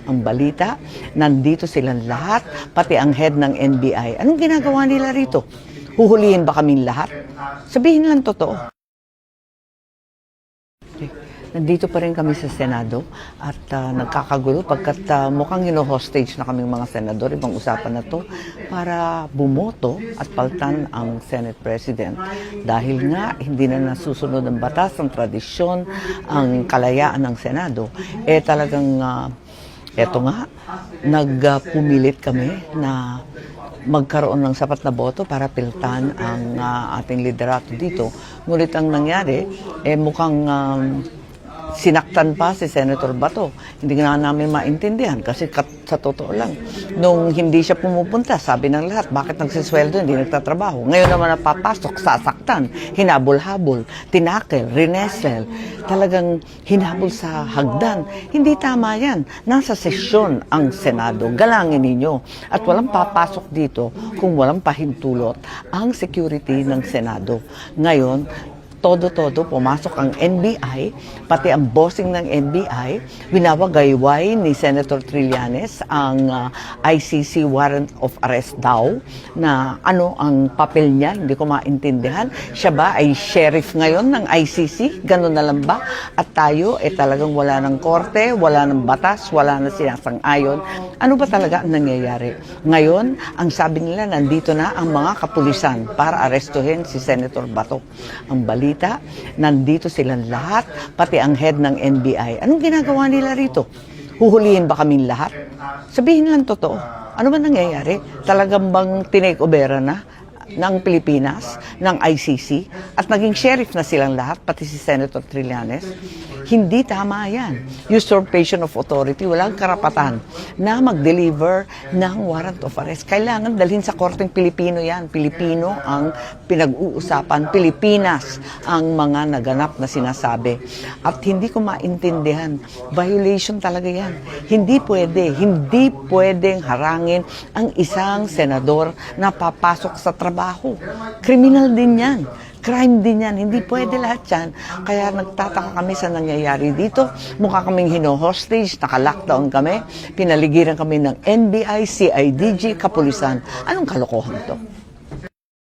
Ang balita, nandito silang lahat, pati ang head ng NBI. Anong ginagawa nila rito? Huhulihin ba kaming lahat? Sabihin lang totoo. Nandito pa rin kami sa Senado at nagkakagulo pagkat mukhang hino-hostage na kaming mga senador. Ibang usapan na to para bumoto at paltan ang Senate President. Dahil nga hindi na nasusunod ang batas, ang tradisyon, ang kalayaan ng Senado. Talagang eto nga, nagpumilit kami na magkaroon ng sapat na boto para piltan ang ating liderato dito. Ngunit ang nangyari, mukhang sinaktan pa si Senator Bato. Hindi na namin maintindihan kasi sa totoo lang, nung hindi siya pumupunta, sabi ng lahat, bakit nagsisweldo, hindi nagtatrabaho. Ngayon naman napapasok, sasaktan, hinabol-habol, tinakel, rinesel, talagang hinabol sa hagdan. Hindi tama yan. Nasa sesyon ang Senado. Galangin ninyo. At walang papasok dito kung walang pahintulot ang security ng Senado. Ngayon, todo-todo pumasok ang NBI, pati ang bossing ng NBI, winawagayway ni Senator Trillanes ang ICC warrant of arrest daw, na ano ang papel niya, hindi ko maintindihan. Siya ba ay sheriff ngayon ng ICC? Ganun na lang ba? At tayo talagang wala ng korte, wala ng batas, wala na sinasang-ayon. Ano ba talaga ang nangyayari? Ngayon, ang sabi nila, nandito na ang mga kapulisan para arestuhin si Senator Bato. Ang balita, nandito silang lahat, pati ang head ng NBI. Anong ginagawa nila rito? Huhulihin ba kaming lahat? Sabihin lang totoo. Ano ba nangyayari? Talagang bang tinake-overa na ng Pilipinas, ng ICC, at naging sheriff na silang lahat, pati si Senator Trillanes? Hindi tama yan. Usurpation of authority, walang karapatan na mag-deliver ng warrant of arrest. Kailangan dalhin sa korteng Pilipino yan. Pilipino ang pinag-uusapan. Pilipinas ang mga naganap na sinasabi. At hindi ko maintindihan. Violation talaga yan. Hindi pwedeng harangin ang isang senador na papasok sa trabaho. Kriminal din yan. Crime din yan. Hindi pwede lahat yan. Kaya nagtataka kami sa nangyayari dito. Mukha kaming hino-hostage, naka-lockdown kami. Pinaligiran kami ng NBI, CIDG, kapulisan. Anong kalokohan to?